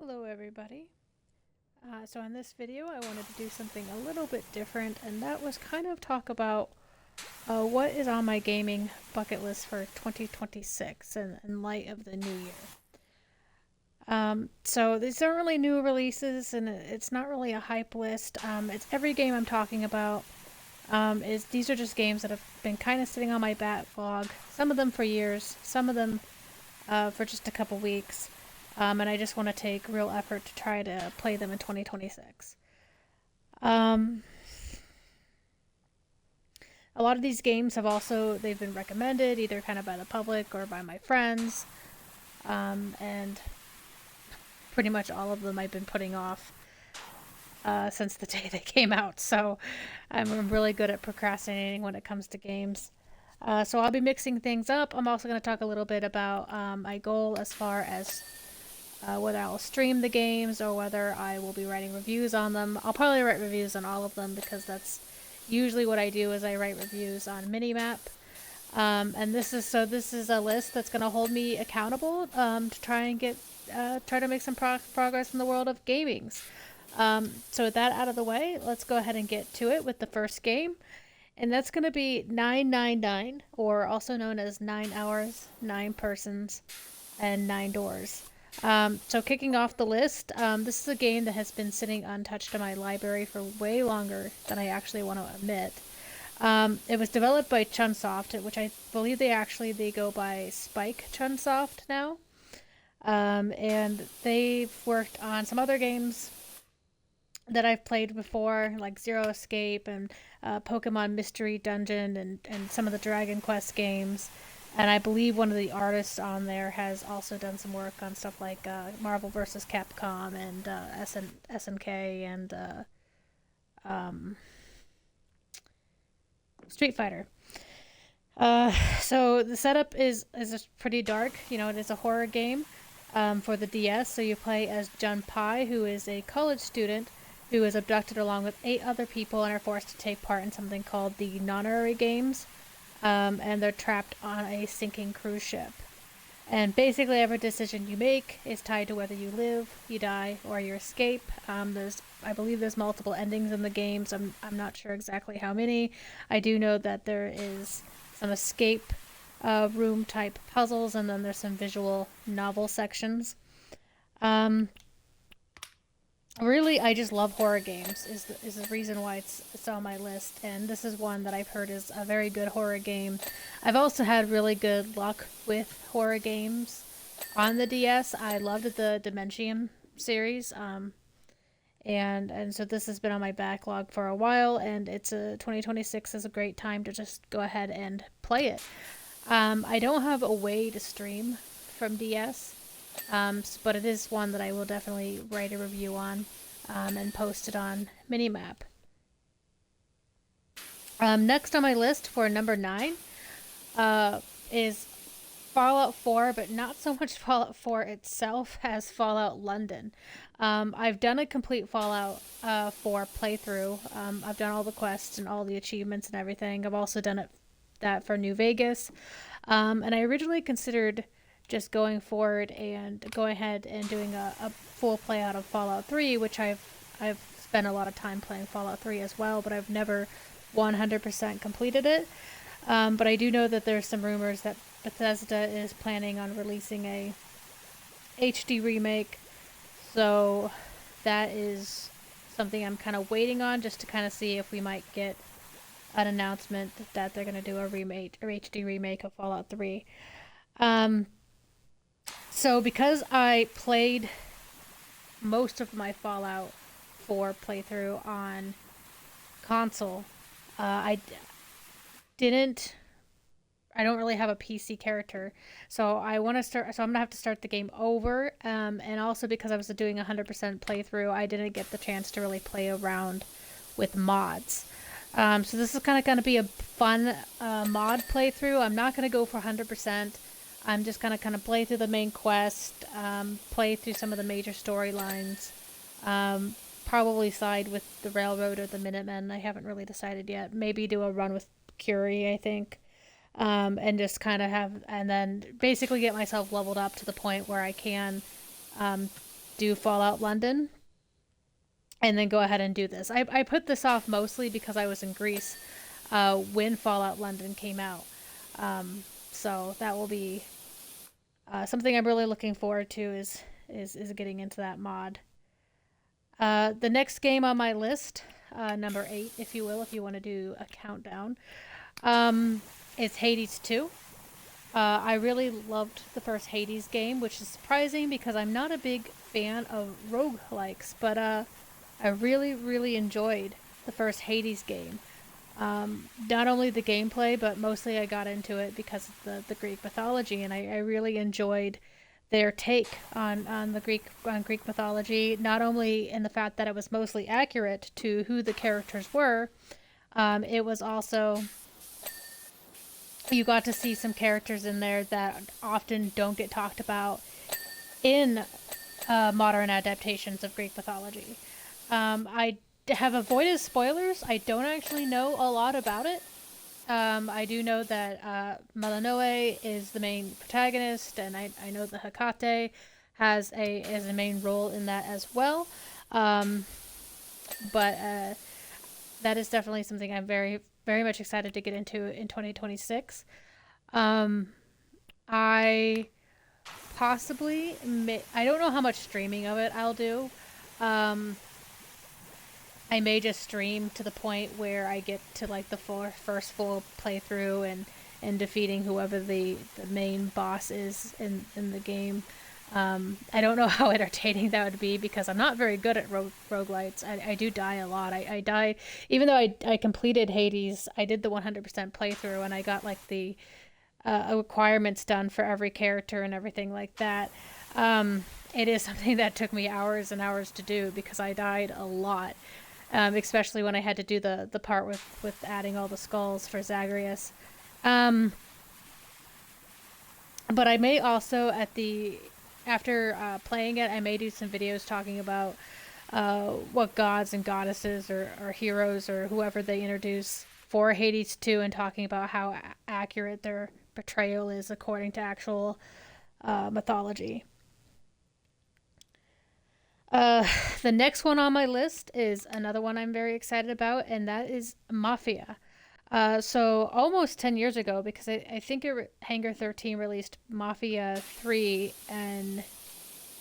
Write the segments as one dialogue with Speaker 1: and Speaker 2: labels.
Speaker 1: Hello everybody. So in this video I wanted to do something a little bit different, and that was kind of talk about what is on my gaming bucket list for 2026 in light of the new year. So these aren't really new releases, and it's not really a hype list. It's every game I'm talking about. These are just games that have been kind of sitting on my backlog, some of them for years, some of them for just a couple weeks. And I just want to take real effort to try to play them in 2026. Um, a lot of these games they've been recommended either kind of by the public or by my friends, and pretty much all of them I've been putting off since the day they came out. So I'm really good at procrastinating when it comes to games. So I'll be mixing things up. I'm also going to talk a little bit about my goal as far as whether I'll stream the games or whether I will be writing reviews on them. I'll probably write reviews on all of them because that's usually what I do is I write reviews on Minimap. And this is a list that's going to hold me accountable to try to make some progress in the world of gamings. So with that out of the way, let's go ahead and get to it with the first game. And that's going to be 999, or also known as 9 Hours, 9 Persons, and 9 Doors. So kicking off the list, this is a game that has been sitting untouched in my library for way longer than I actually want to admit. It was developed by Chunsoft, which I believe they go by Spike Chunsoft now. And they've worked on some other games that I've played before, like Zero Escape and Pokemon Mystery Dungeon and some of the Dragon Quest games. And I believe one of the artists on there has also done some work on stuff like Marvel vs. Capcom and SNK and um, Street Fighter. So the setup is just pretty dark. You know, it is a horror game for the DS. So you play as Junpei, who is a college student who is abducted along with 8 other people and are forced to take part in something called the Nonary Games. And they're trapped on a sinking cruise ship. And basically, every decision you make is tied to whether you live, you die, or you escape. I believe there's multiple endings in the games. I'm not sure exactly how many. I do know that there is some escape room type puzzles, and then there's some visual novel sections. Really, I just love horror games. Is the reason why it's on my list, and this is one that I've heard is a very good horror game. I've also had really good luck with horror games on the DS. I loved the Dementium series, and so this has been on my backlog for a while, and 2026 is a great time to just go ahead and play it. I don't have a way to stream from DS. But it is one that I will definitely write a review on and post it on Minimap. Next on my list for number 9 is Fallout 4, but not so much Fallout 4 itself as Fallout London. I've done a complete Fallout 4 playthrough. I've done all the quests and all the achievements and everything. I've also done that for New Vegas. And I originally considered just going forward and going ahead and doing a full play out of Fallout 3, which I've spent a lot of time playing Fallout 3 as well, but I've never 100% completed it. But I do know that there's some rumors that Bethesda is planning on releasing a HD remake, so that is something I'm kind of waiting on, just to kind of see if we might get an announcement that they're going to do a remake or HD remake of Fallout 3. So because I played most of my Fallout 4 playthrough on console, I didn't. I don't really have a PC character, so I want to start. So I'm gonna have to start the game over. And also because I was doing 100% playthrough, I didn't get the chance to really play around with mods. So this is kind of gonna be a fun mod playthrough. I'm not gonna go for 100%. I'm just gonna kind of play through the main quest, play through some of the major storylines, probably side with the Railroad or the Minutemen. I haven't really decided yet. Maybe do a run with Curie, I think, and just kind of and then basically get myself leveled up to the point where I can do Fallout London and then go ahead and do this. I put this off mostly because I was in Greece when Fallout London came out. So that will be something I'm really looking forward to is getting into that mod. The next game on my list, number 8, if you will, if you want to do a countdown, it's Hades 2. I really loved the first Hades game, which is surprising because I'm not a big fan of roguelikes, but I really, really enjoyed the first Hades game. Not only the gameplay, but mostly I got into it because of the Greek mythology, and I really enjoyed their take on the Greek mythology, not only in the fact that it was mostly accurate to who the characters were, it was also, you got to see some characters in there that often don't get talked about in modern adaptations of Greek mythology. I have avoided spoilers. I don't actually know a lot about it. I do know that Melinoe is the main protagonist, and I know that Hecate has a main role in that as well. But that is definitely something I'm very, very much excited to get into in 2026. I possibly I don't know how much streaming of it I'll do. I may just stream to the point where I get to like the first full playthrough and defeating whoever the main boss is in the game. I don't know how entertaining that would be because I'm not very good at roguelites. I do die a lot. I died, even though I completed Hades, I did the 100% playthrough and I got like the requirements done for every character and everything like that. It is something that took me hours and hours to do because I died a lot. Especially when I had to do the part with adding all the skulls for Zagreus. But I may also, after playing it, I may do some videos talking about what gods and goddesses or heroes or whoever they introduce for Hades 2 and talking about how accurate their portrayal is according to actual mythology. The next one on my list is another one I'm very excited about, and that is Mafia. So almost 10 years ago, because I think Hangar 13 released Mafia 3 in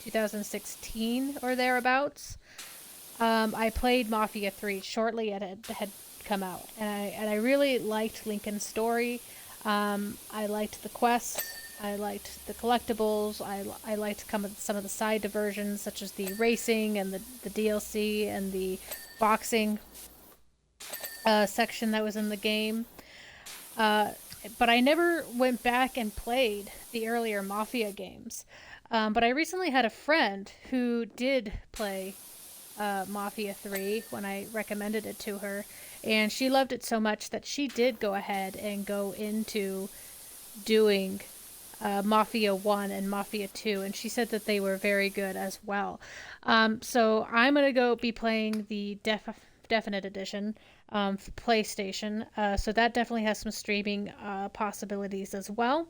Speaker 1: 2016 or thereabouts. I played Mafia 3 shortly it had come out, and I really liked Lincoln's story. I liked the quests. I liked the collectibles. I liked some of the side diversions, such as the racing and the DLC and the boxing section that was in the game. But I never went back and played the earlier Mafia games. But I recently had a friend who did play Mafia 3 when I recommended it to her, and she loved it so much that she did go ahead and go into doing Mafia 1 and Mafia 2, and she said that they were very good as well. So I'm going to be playing the Definite Edition for PlayStation, so that definitely has some streaming possibilities as well.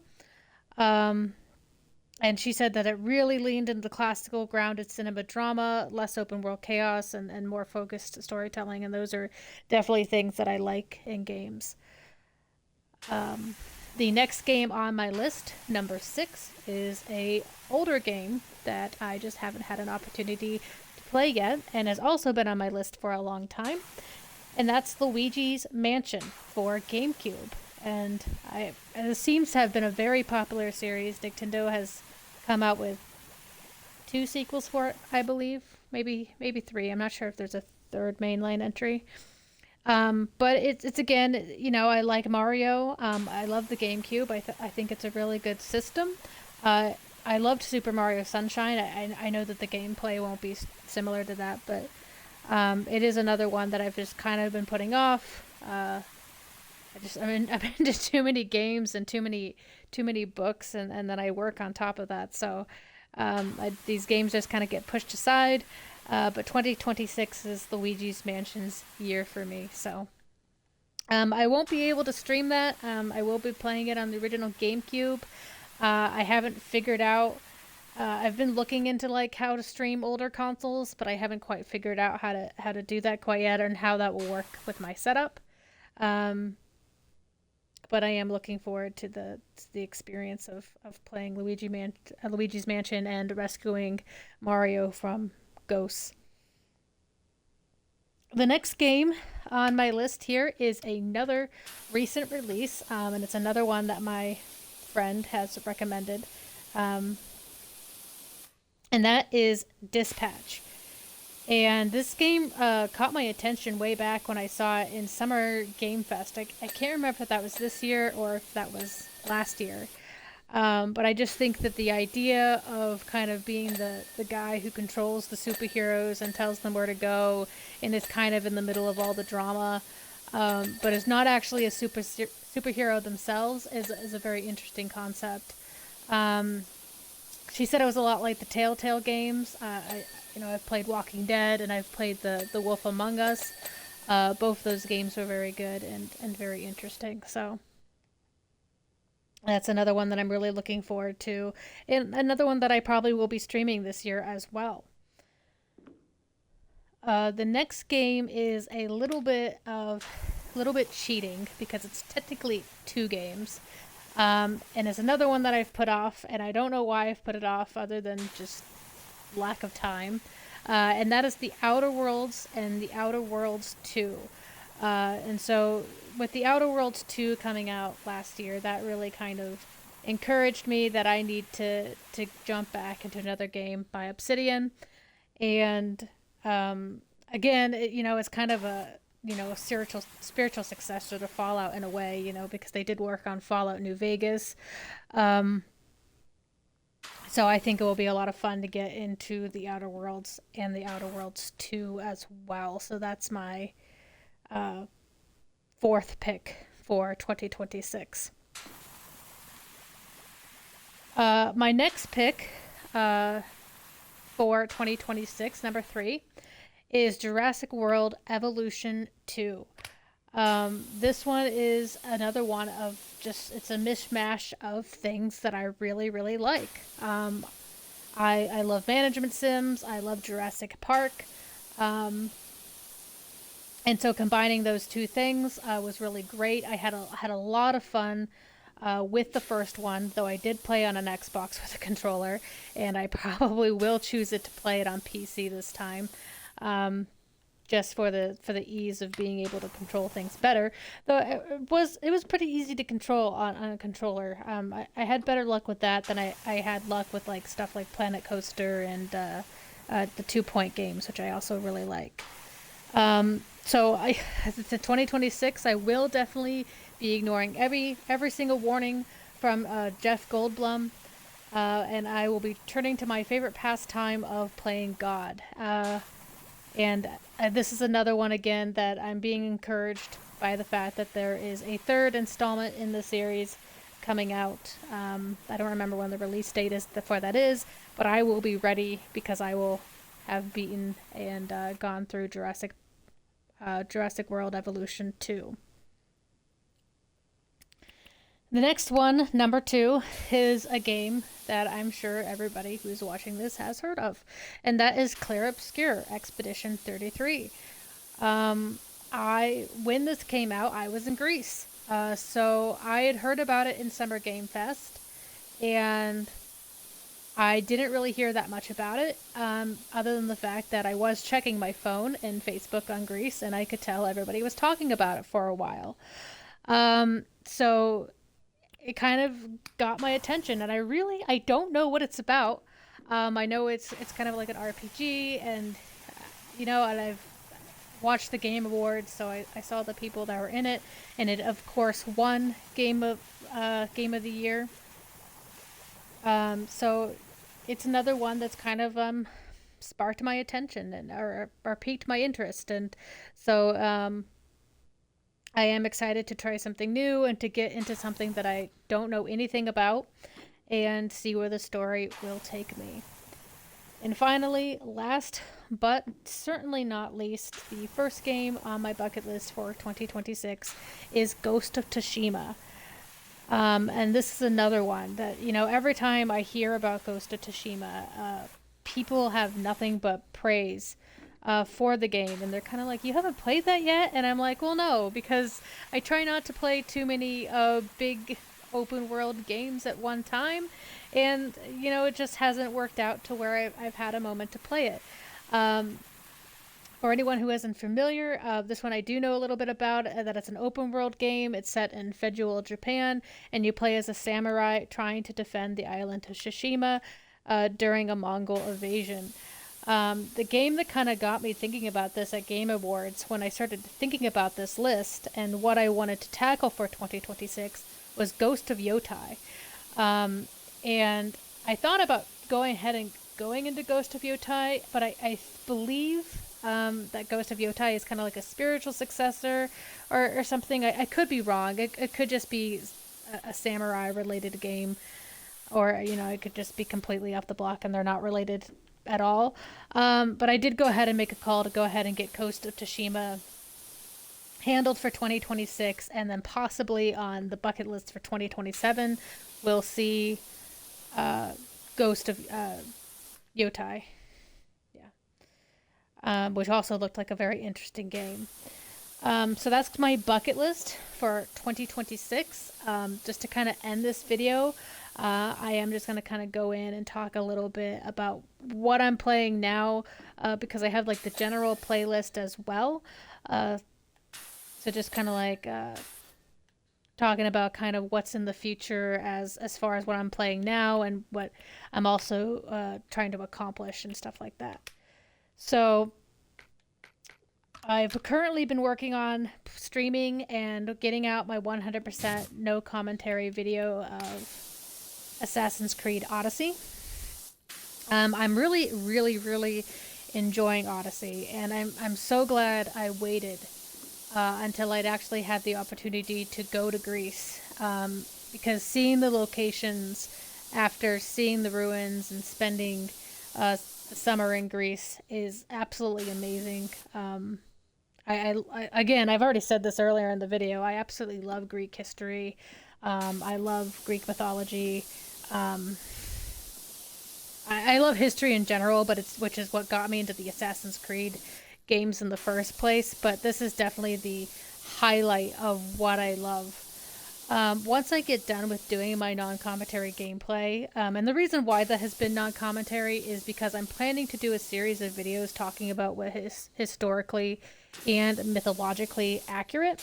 Speaker 1: And she said that it really leaned into the classical grounded cinema drama, less open world chaos, and more focused storytelling, and those are definitely things that I like in games. The next game on my list, number 6, is a older game that I just haven't had an opportunity to play yet, and has also been on my list for a long time, and that's Luigi's Mansion for GameCube. And it seems to have been a very popular series. Nintendo has come out with 2 sequels for it, I believe, maybe 3. I'm not sure if there's a third mainline entry. But it's again, I like Mario. I love the GameCube. I think it's a really good system. I loved Super Mario Sunshine. I know that the gameplay won't be similar to that, but it is another one that I've just kind of been putting off. I'm into too many games and too many books, and then I work on top of that. So these games just kind of get pushed aside. But 2026 is Luigi's Mansion's year for me. So I won't be able to stream that. I will be playing it on the original GameCube. I haven't figured out I've been looking into like how to stream older consoles, but I haven't quite figured out how to do that quite yet and how that will work with my setup. Um, but I am looking forward to the experience of playing Luigi's Mansion and rescuing Mario from ghosts. The next game on my list here is another recent release, and it's another one that my friend has recommended, um, and that is Dispatch. And this game caught my attention way back when I saw it in Summer Game Fest. I can't remember if that was this year or if that was last year. But I just think that the idea of kind of being the guy who controls the superheroes and tells them where to go and is kind of in the middle of all the drama, but is not actually a superhero themselves is a very interesting concept. Um, she said it was a lot like the Telltale games. I've played Walking Dead and I've played the Wolf Among Us. Both those games were very good and very interesting. So that's another one that I'm really looking forward to, and another one that I probably will be streaming this year as well. The next game is a little bit cheating because it's technically two games, and it's another one that I've put off, and I don't know why I've put it off other than just lack of time. And that is the Outer Worlds and the Outer Worlds 2. And so, with the Outer Worlds 2 coming out last year, that really kind of encouraged me that I need to jump back into another game by Obsidian. And again, it's kind of a spiritual successor to Fallout in a way, because they did work on Fallout New Vegas. Um, so I think it will be a lot of fun to get into the Outer Worlds and the Outer Worlds 2 as well. So that's my uh, fourth pick for 2026. My next pick uh, for 2026, number three, is Jurassic World Evolution 2. This one is another one of it's a mishmash of things that I really, really like. I love management sims, I love Jurassic Park. Um, and so combining those two things was really great. I had a lot of fun with the first one, though I did play on an Xbox with a controller, and I probably will choose it to play it on PC this time, um, just for the ease of being able to control things better. Though it was pretty easy to control on a controller. I had better luck with that than I had luck with like stuff like Planet Coaster and the 2 Point games, which I also really like. So the 2026, I will definitely be ignoring every single warning from Jeff Goldblum, and I will be turning to my favorite pastime of playing God. And this is another one again that I'm being encouraged by the fact that there is a third installment in the series coming out. I don't remember when the release date is for that is, but I will be ready because I will have beaten and gone through Jurassic World Evolution 2. The next one, number two, is a game that I'm sure everybody who's watching this has heard of, and that is Clair Obscur Expedition 33. When this came out, I was in Greece, so I had heard about it in Summer Game Fest, and I didn't really hear that much about it, other than the fact that I was checking my phone and Facebook on Greece, and I could tell everybody was talking about it for a while. So it kind of got my attention, and I don't know what it's about. I know it's kind of like an RPG, and and I've watched the Game Awards, so I saw the people that were in it, and it of course won Game of the Year. So it's another one that's kind of sparked my attention and or piqued my interest, and so I am excited to try something new and to get into something that I don't know anything about and see where the story will take me. And finally, last but certainly not least, the first game on my bucket list for 2026 is Ghost of Tsushima. And this is another one that, every time I hear about Ghost of Tsushima, people have nothing but praise for the game. And they're kind of like, you haven't played that yet? And I'm like, well, no, because I try not to play too many big open world games at one time. And, it just hasn't worked out to where I've had a moment to play it. Um, for anyone who isn't familiar, this one I do know a little bit about, that it's an open world game. It's set in feudal Japan, and you play as a samurai trying to defend the island of Tsushima during a Mongol invasion. The game that kind of got me thinking about this at Game Awards, when I started thinking about this list and what I wanted to tackle for 2026, was Ghost of Yotai. And I thought about going ahead and going into Ghost of Yotai, but I believe that Ghost of Yotai is kind of like a spiritual successor or something. I could be wrong. It could just be a samurai related game, or, it could just be completely off the block and they're not related at all. But I did go ahead and make a call to go ahead and get Ghost of Tsushima handled for 2026, and then possibly on the bucket list for 2027, we'll see Ghost of Yotai. Which also looked like a very interesting game. So that's my bucket list for 2026. Just to kind of end this video, I am just going to kind of go in and talk a little bit about what I'm playing now, because I have like the general playlist as well. So just kind of like talking about kind of what's in the future as far as what I'm playing now and what I'm also trying to accomplish and stuff like that. So I've currently been working on streaming and getting out my 100% no commentary video of Assassin's Creed Odyssey. I'm really, really, really enjoying Odyssey, and I'm so glad I waited until I'd actually had the opportunity to go to Greece, because seeing the locations after seeing the ruins and spending summer in Greece is absolutely amazing. Again, I've already said this earlier in the video. I absolutely love Greek history. I love Greek mythology. I love history in general, but which is what got me into the Assassin's Creed games in the first place. But this is definitely the highlight of what I love. Once I get done with doing my non-commentary gameplay, and the reason why that has been non-commentary is because I'm planning to do a series of videos talking about what is historically and mythologically accurate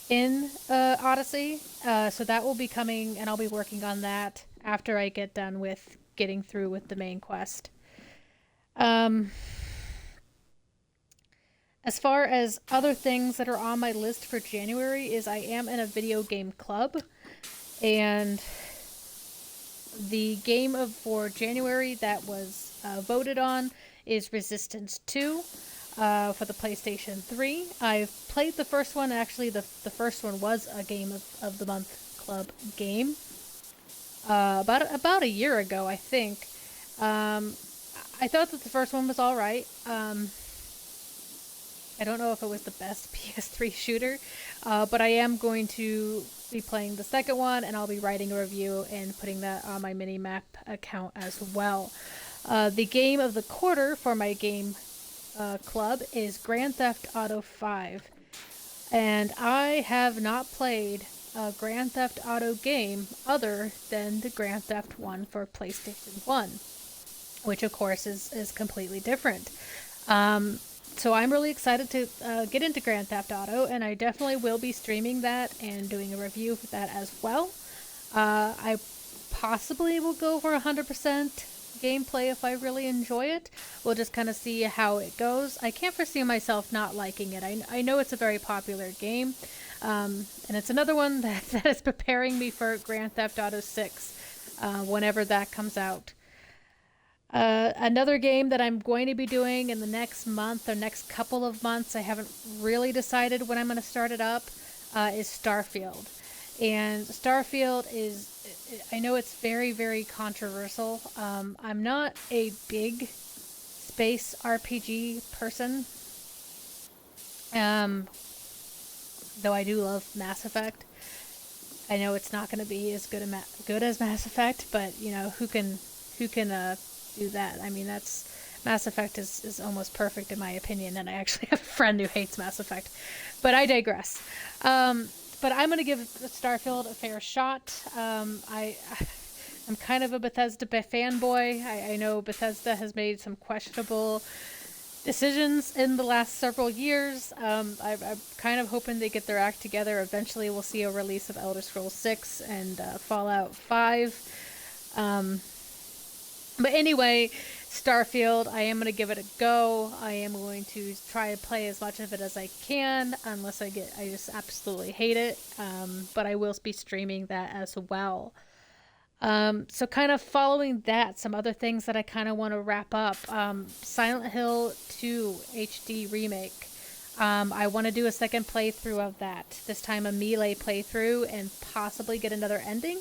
Speaker 1: in Odyssey. So that will be coming, and I'll be working on that after I get done with getting through with the main quest. As far as other things that are on my list for January is I am in a video game club, and the game for January that was voted on is Resistance 2 for the PlayStation 3. I've played the first one. Actually, the first one was a Game of the Month Club game about a year ago, I think. I thought that the first one was all right. I don't know if it was the best PS3 shooter, but I am going to be playing the second one, and I'll be writing a review and putting that on my Minimap account as well. The game of the quarter for my game club is Grand Theft Auto 5, and I have not played a Grand Theft Auto game other than the Grand Theft 1 for PlayStation 1, which of course is completely different. So I'm really excited to get into Grand Theft Auto, and I definitely will be streaming that and doing a review for that as well. I possibly will go for 100% gameplay if I really enjoy it. We'll just kind of see how it goes. I can't foresee myself not liking it. I know it's a very popular game, and it's another one that is preparing me for Grand Theft Auto 6 whenever that comes out. Another game that I'm going to be doing in the next month or next couple of months, I haven't really decided when I'm going to start it up, is Starfield. And Starfield is, I know it's very, very controversial. I'm not a big space RPG person, though I do love Mass Effect. I know it's not going to be as good as Mass Effect, but you know, who can do that? I mean, that's Mass Effect is almost perfect in my opinion, and I actually have a friend who hates Mass Effect. But I digress. But I'm going to give Starfield a fair shot. I'm kind of a Bethesda fanboy. I know Bethesda has made some questionable decisions in the last several years. I'm kind of hoping they get their act together. Eventually, we'll see a release of Elder Scrolls 6 and Fallout 5. But anyway, Starfield, I am going to give it a go. I am going to try to play as much of it as I can, unless I just absolutely hate it. But I will be streaming that as well. So kind of following that, some other things that I kind of want to wrap up. Silent Hill 2 HD Remake. I want to do a second playthrough of that. This time a melee playthrough and possibly get another ending.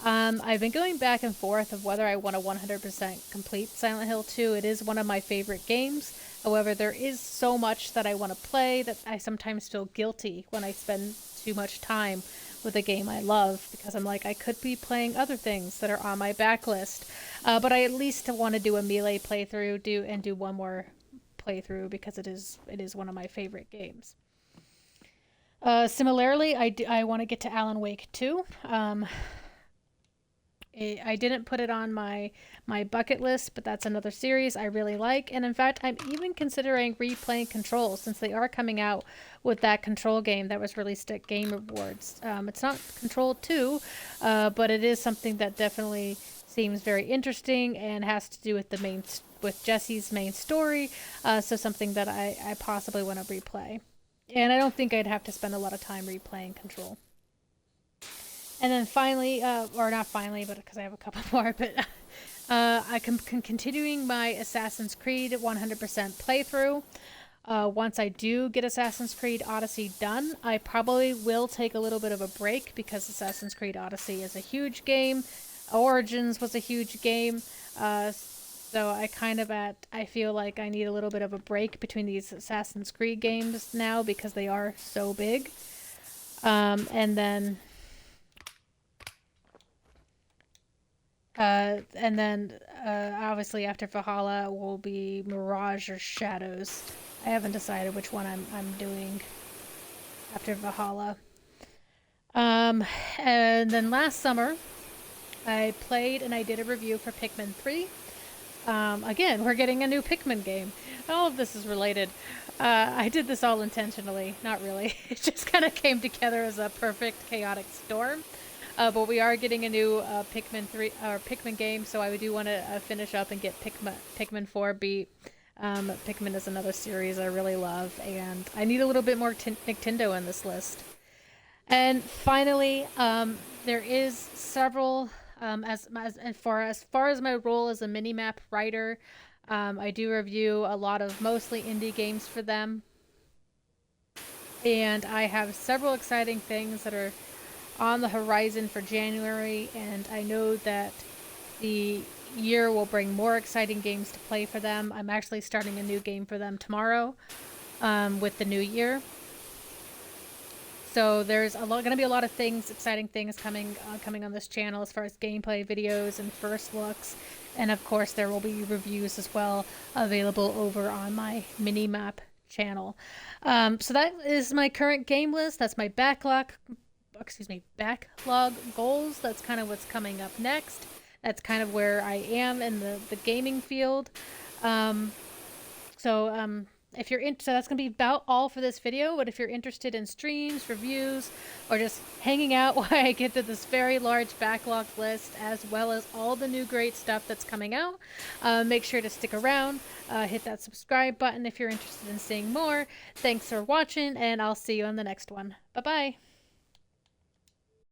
Speaker 1: I've been going back and forth of whether I want to 100% complete Silent Hill 2. It is one of my favorite games. However, there is so much that I want to play that I sometimes feel guilty when I spend too much time with a game I love, because I'm like, I could be playing other things that are on my backlist. But I at least want to do a melee playthrough, do one more playthrough, because it is one of my favorite games. Similarly, I want to get to Alan Wake 2. I didn't put it on my bucket list, but that's another series I really like. And in fact, I'm even considering replaying Control, since they are coming out with that Control game that was released at Game Awards. It's not Control 2, but it is something that definitely seems very interesting and has to do with Jesse's main story. So something that I possibly want to replay. And I don't think I'd have to spend a lot of time replaying Control. And then finally, or not finally, but because I have a couple more, but I can continuing my Assassin's Creed 100% playthrough. Once I do get Assassin's Creed Odyssey done, I probably will take a little bit of a break, because Assassin's Creed Odyssey is a huge game. Origins was a huge game. So I feel like I need a little bit of a break between these Assassin's Creed games now, because they are so big. And then obviously after Valhalla will be Mirage or Shadows. I haven't decided which one I'm doing after Valhalla. And then last summer, I played and I did a review for Pikmin 3. Again, we're getting a new Pikmin game. All of this is related. I did this all intentionally. Not really. It just kind of came together as a perfect chaotic storm. But we are getting a new Pikmin game, so I do want to finish up and get Pikmin 4 beat. Pikmin is another series I really love, and I need a little bit more Nintendo in this list. And finally, there is several as far as my role as a minimap writer. I do review a lot of mostly indie games for them, and I have several exciting things that are on the horizon for January, and I know that the year will bring more exciting games to play for them. I'm actually starting a new game for them tomorrow with the new year. So there's going to be a lot of exciting things coming on this channel as far as gameplay videos and first looks. And of course, there will be reviews as well available over on my Minimap channel. So that is my current game list. That's my backlog goals. That's kind of what's coming up next. That's kind of where I am in the gaming field. If you're so that's gonna be about all for this video. But if you're interested in streams, reviews, or just hanging out while I get to this very large backlog list, as well as all the new great stuff that's coming out, make sure to stick around. Hit that subscribe button if you're interested in seeing more. Thanks for watching, and I'll see you on the next one. Bye bye.